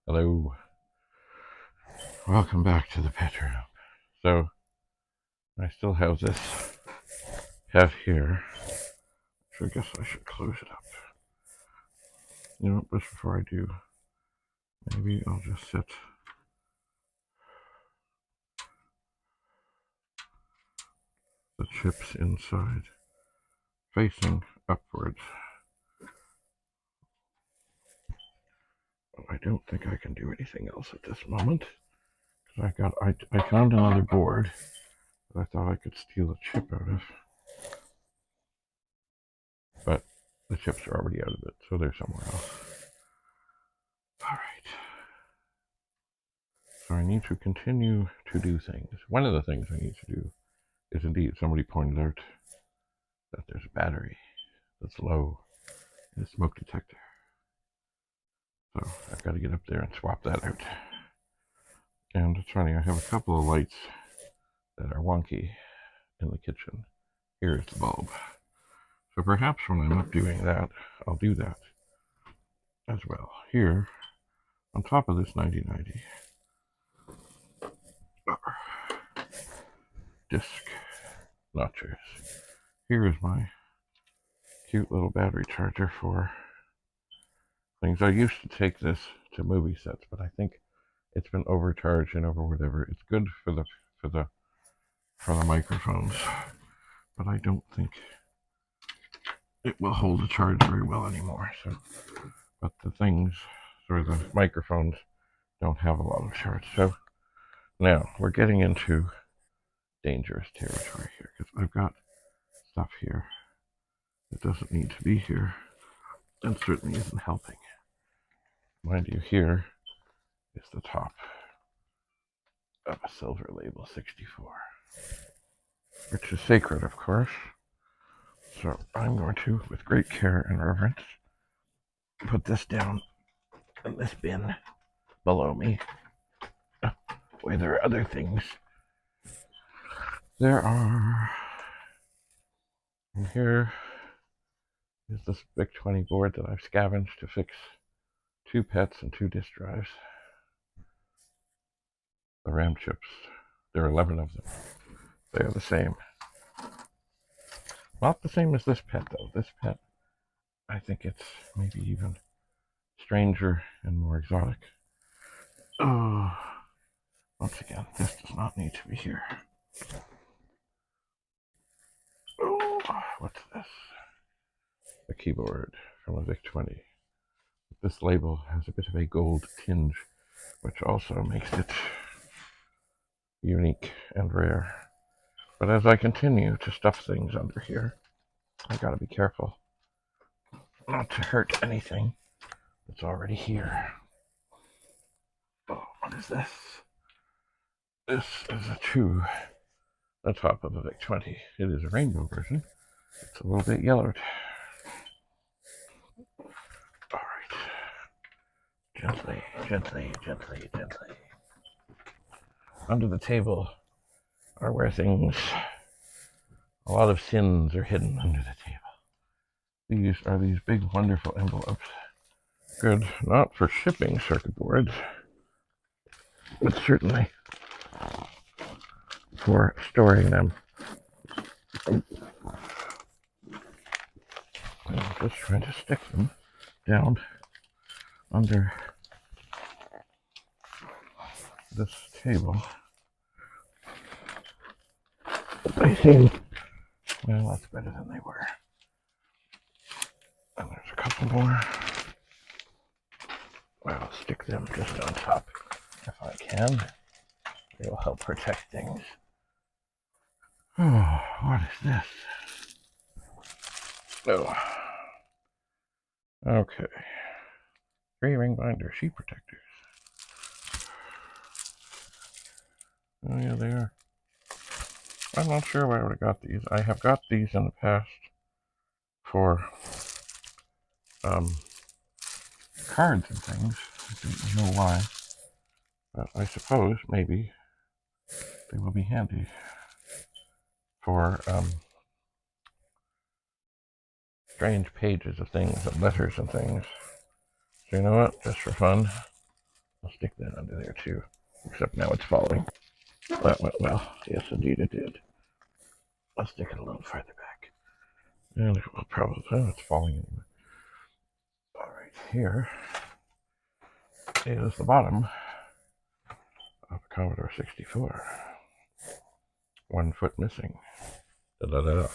Hello, welcome back to the pet room. So, I still have this pet here, so I guess I should close it up. You know, just before I do, maybe I'll just set the chips inside, facing upwards. I don't think I can do anything else at this moment, because I found another board that I thought I could steal a chip out of, but the chips are already out of it, so they're somewhere else. Alright. So I need to continue to do things. One of the things I need to do is indeed, somebody pointed out that there's a battery that's low in the smoke detector. So I've got to get up there and swap that out. And it's funny, I have a couple of lights that are wonky in the kitchen. Here's the bulb. So perhaps when I'm up doing that, I'll do that as well. Here, on top of this 9090 disc notchers, here is my cute little battery charger for things. I used to take this to movie sets, but I think it's been overcharged and over whatever. It's good for the microphones, but I don't think it will hold a charge very well anymore. So, but the things, or the microphones, don't have a lot of charge. So now we're getting into dangerous territory here, because I've got stuff here that doesn't need to be here, and certainly isn't helping. Mind you, here is the top of a Silver Label 64, which is sacred, of course. So I'm going to, with great care and reverence, put this down in this bin below me, where there are other things. There are, and here is this VIC-20 board that I've scavenged to fix 2 pets and 2 disk drives. The RAM chips, there are 11 of them. They are the same. Not the same as this pet, though. This pet, I think it's maybe even stranger and more exotic. Oh, once again, this does not need to be here. Oh, what's this? A keyboard from a VIC-20. This label has a bit of a gold tinge, which also makes it unique and rare. But as I continue to stuff things under here, I gotta be careful not to hurt anything that's already here. Oh, what is this? This is a tube, the top of a VIC-20. It is a rainbow version. It's a little bit yellowed. Alright. Gently, gently, gently, gently. Under the table are where things, a lot of sins are hidden under the table. These are these big, wonderful envelopes. Good, not for shipping circuit boards, but certainly for storing them. I'm just trying to stick them down under this table. They seem, well, that's better than they were. And there's a couple more. I'll stick them just on top if I can. They will help protect things. Oh, what is this? Oh. Okay. 3-ring binder sheet protectors. Oh yeah, they are. I'm not sure where I would have got these. I have got these in the past for cards and things. I don't know why, but I suppose maybe they will be handy for strange pages of things and letters and things. So you know what? Just for fun, I'll stick that under there too. Except now it's falling. That went well. Yes, indeed it did. I'll stick it a little further back. And it will probably, oh, it's falling anyway. All right, here is the bottom of a Commodore 64. 1 foot missing. Da-da-da-da.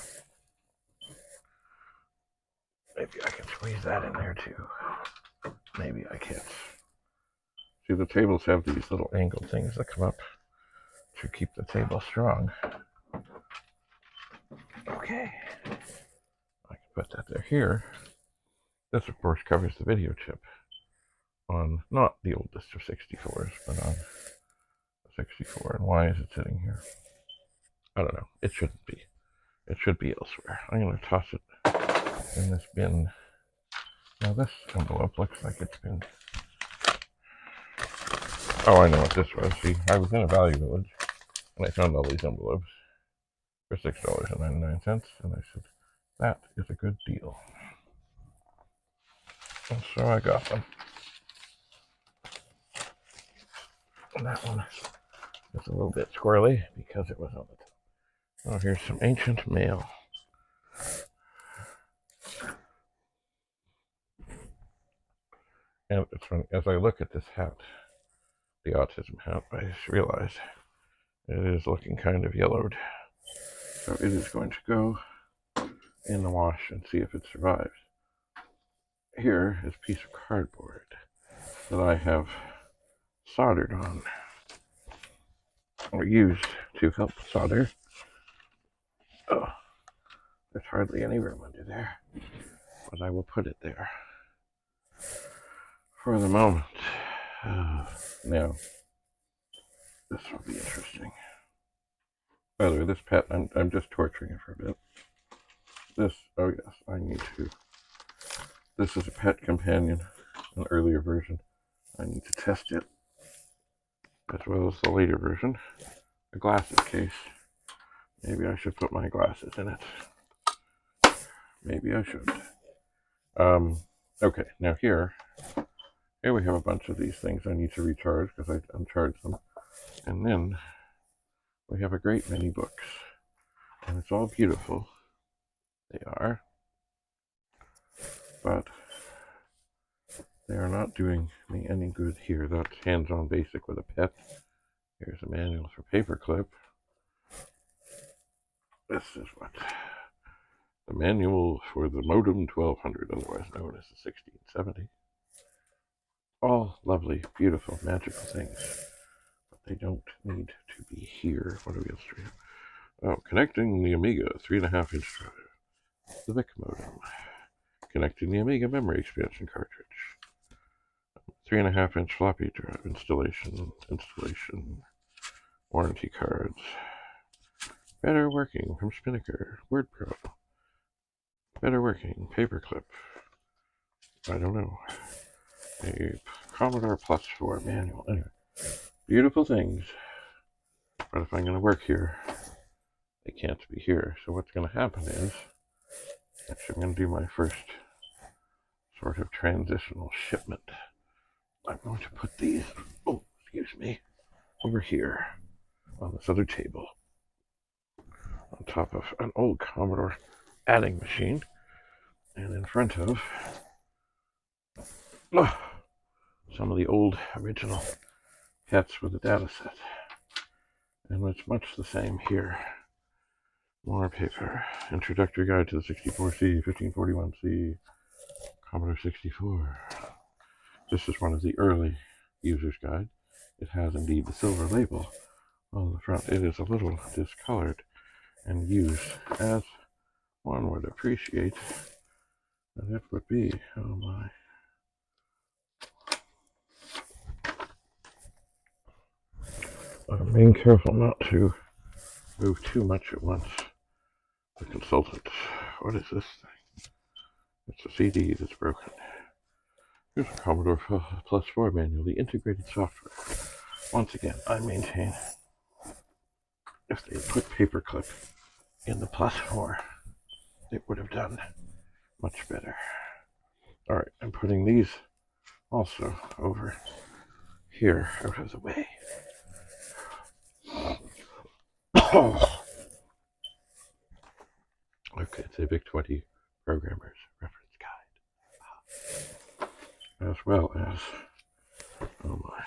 Maybe I can squeeze that in there too. Maybe I can't. See, the tables have these little angled things that come up to keep the table strong. Okay. I can put that there. Here, this of course covers the video chip on not the oldest of 64s, but on the 64. And why is it sitting here? I don't know. It shouldn't be. It should be elsewhere. I'm going to toss it in this bin. Now this envelope looks like it's been... Oh, I know what this was. See, I was in a Value Village and I found all these envelopes for $6.99, and I said, that is a good deal. And so I got them. And that one is a little bit squirrely because it was on the top. Oh, here's some ancient mail. And it's funny, as I look at this hat, the autism hat, I just realize it is looking kind of yellowed. So it is going to go in the wash and see if it survives. Here is a piece of cardboard that I have soldered on, or used to help solder. Oh, there's hardly any room under there, but I will put it there for the moment. Now, this will be interesting. By the way, this pet, I'm just torturing it for a bit. This, oh yes, I need to. This is a pet companion, an earlier version. I need to test it, as well as the later version. A glasses case. Maybe I should put my glasses in it. Maybe I should. Okay, now here we have a bunch of these things I need to recharge because I uncharged them. And then we have a great many books. And it's all beautiful. They are. But they are not doing me any good here. That's hands-on basic with a pet. Here's a manual for paperclip. This is what? The manual for the modem 1200, otherwise known as the 1670. All lovely, beautiful, magical things. But they don't need to be here. What are we else to have? Oh, connecting the Amiga 3.5 inch drive. The VIC modem. Connecting the Amiga memory expansion cartridge. 3.5 inch floppy drive installation. Warranty cards. Better working from Spinnaker. WordPro. Better working paperclip. I don't know. A Commodore Plus 4 manual. Anyway, beautiful things. But if I'm going to work here, they can't be here. So what's going to happen is, actually I'm going to do my first sort of transitional shipment. I'm going to put these, oh, excuse me, over here on this other table on top of an old Commodore adding machine and in front of some of the old original pets with the data set. And it's much the same here. More paper. Introductory guide to the 64C, 1541C, Commodore 64. This is one of the early user's guide. It has indeed the silver label on the front. It is a little discolored and used as one would appreciate that it would be. Oh my. I'm being careful not to move too much at once. The consultant. What is this thing? It's a CD that's broken. Here's a Commodore Plus 4 manual, the integrated software. Once again, I maintain if they had put paperclip in the Plus 4, it would have done much better. Alright, I'm putting these also over here out of the way. Okay, it's a VIC-20 Programmer's Reference Guide. As well as, oh my,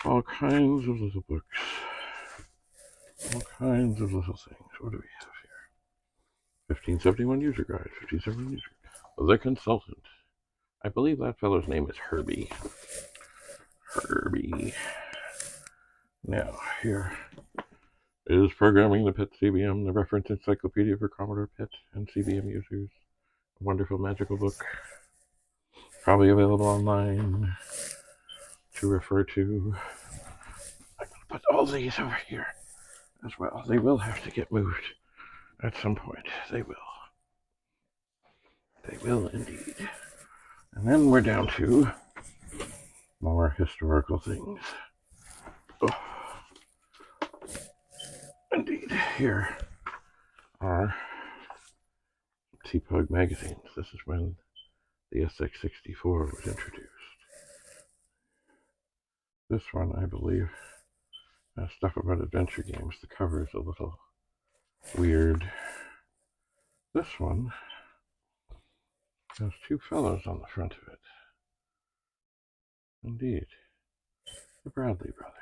all kinds of little books. All kinds of little things. What do we have here? 1571 User Guide. 1571 User Guide. The Consultant. I believe that fellow's name is Herbie. Herbie. Now, here is Programming the PET CBM, the reference encyclopedia for Commodore PET and CBM users. A wonderful, magical book. Probably available online to refer to. I'm going to put all these over here as well. They will have to get moved at some point. They will. They will indeed. And then we're down to more historical things. Oh. Indeed, here are TPUG magazines. This is when the SX64 was introduced. This one, I believe, has stuff about adventure games. The cover is a little weird. This one has two fellows on the front of it. Indeed, the Bradley brothers.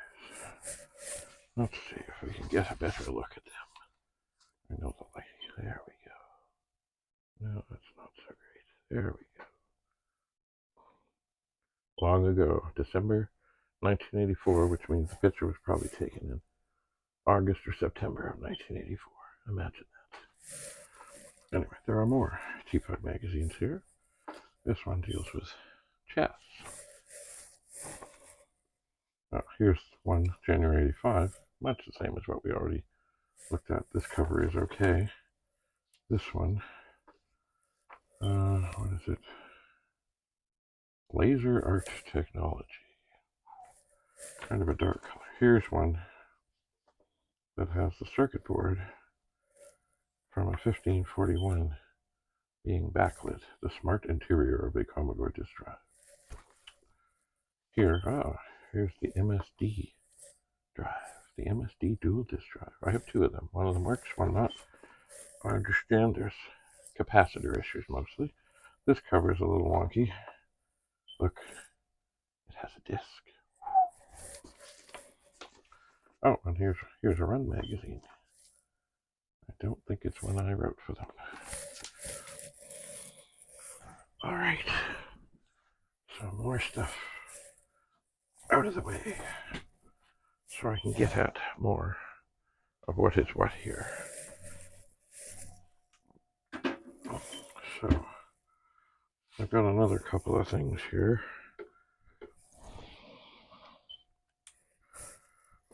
Let's see if we can get a better look at them. I know the light. There we go. No, that's not so great. There we go. Long ago, December 1984, which means the picture was probably taken in August or September of 1984. Imagine that. Anyway, there are more TPUG magazines here. This one deals with chess. Here's one, January 85. Much the same as what we already looked at. This cover is okay. This one, what is it? Laser Art Technology. Kind of a dark color. Here's one that has the circuit board from a 1541 being backlit. The smart interior of a Commodore disk drive. Here, here's the MSD drive. The MSD dual disk drive. I have two of them. One of them works, one not. I understand there's capacitor issues mostly. This cover is a little wonky. Look, it has a disc. Oh, and here's a Run magazine. I don't think it's one I wrote for them. All right. So more stuff out of the way so I can get at more of what is what here. So I've got another couple of things here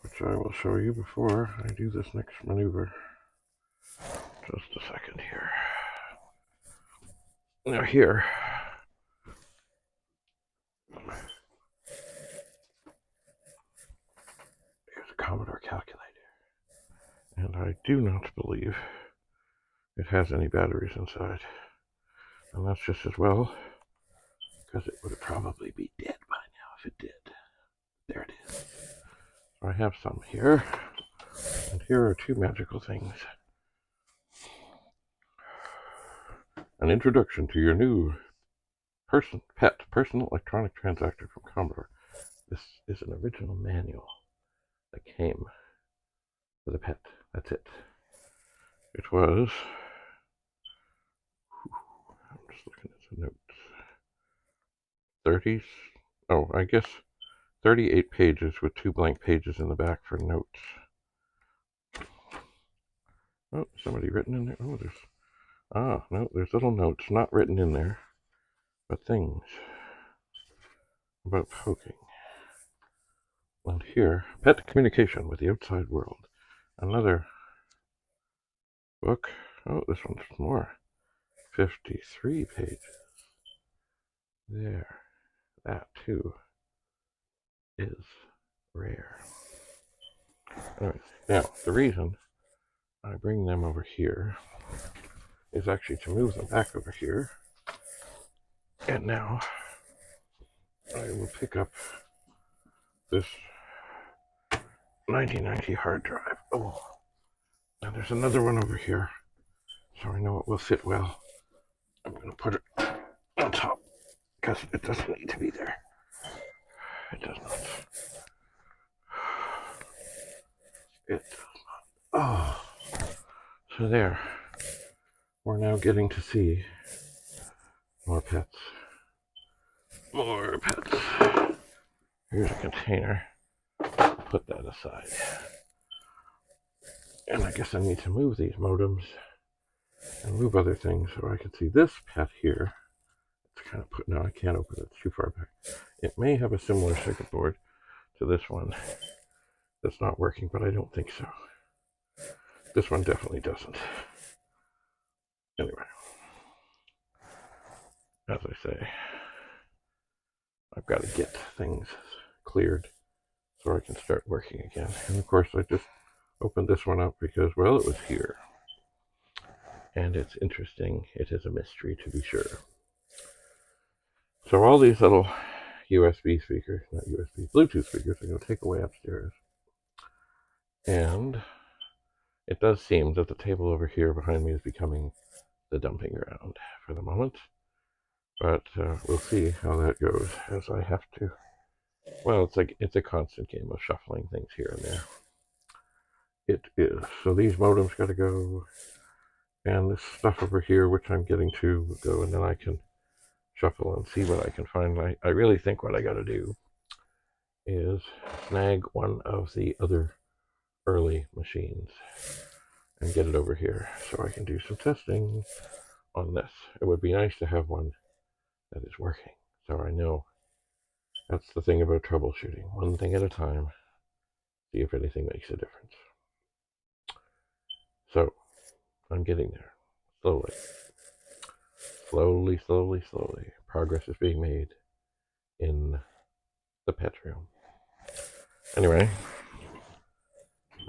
which I will show you before I do this next maneuver. Just a second here. Now here, here's a Commodore calculator. And I do not believe it has any batteries inside. And that's just as well, because it would probably be dead by now if it did. There it is. So I have some here. And here are two magical things. An introduction to your new PET, Personal Electronic Transactor from Commodore. This is an original manual that came with a PET. That's it. It was, I'm just looking at the notes, 38 pages with 2 blank pages in the back for notes. Oh, somebody written in there. Oh, there's little notes not written in there, but things about poking. And here, PET Communication with the Outside World. Another book. Oh, this one's more. 53 pages. There. That, too, is rare. Anyway, now, the reason I bring them over here is actually to move them back over here. And now, I will pick up this 1990 hard drive. Oh, and there's another one over here, so I know it will fit well. I'm going to put it on top because it doesn't need to be there. It does not. It does not. Oh, so there. We're now getting to see more pets. More pets. Here's a container. Put that aside. And I guess I need to move these modems and move other things so I can see this pet here. It's kind of put, no, I can't open it, it's too far back. It may have a similar circuit board to this one that's not working, but I don't think so. This one definitely doesn't. Anyway, as I say, I've got to get things cleared so I can start working again. And of course, I just opened this one up because, well, it was here. And it's interesting. It is a mystery, to be sure. So all these little USB speakers, not USB, Bluetooth speakers, I'm going to take away upstairs. And it does seem that the table over here behind me is becoming the dumping ground for the moment. But we'll see how that goes, as I have to. Well, it's a constant game of shuffling things here and there. It is. So these modems got to go, and this stuff over here, which I'm getting to, will go, and then I can shuffle and see what I can find. I really think what I got to do is snag one of the other early machines and get it over here so I can do some testing on this. It would be nice to have one that is working, so I know. That's the thing about troubleshooting. One thing at a time, see if anything makes a difference. So, I'm getting there. Slowly. Slowly, slowly, slowly. Progress is being made in the pet room. Anyway,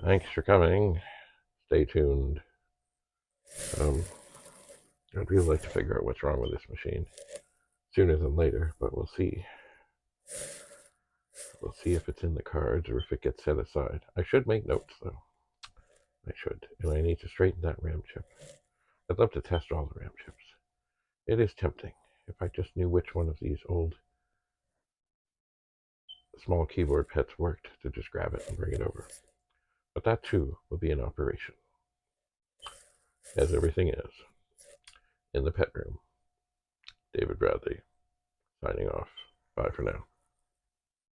thanks for coming. Stay tuned. I'd really like to figure out what's wrong with this machine sooner than later, but we'll see. We'll see if it's in the cards or if it gets set aside. I should make notes, though. I should. And I need to straighten that RAM chip. I'd love to test all the RAM chips. It is tempting. If I just knew which one of these old small keyboard pets worked, to just grab it and bring it over. But that, too, will be an operation. As everything is. In the pet room. David Bradley, signing off. Bye for now.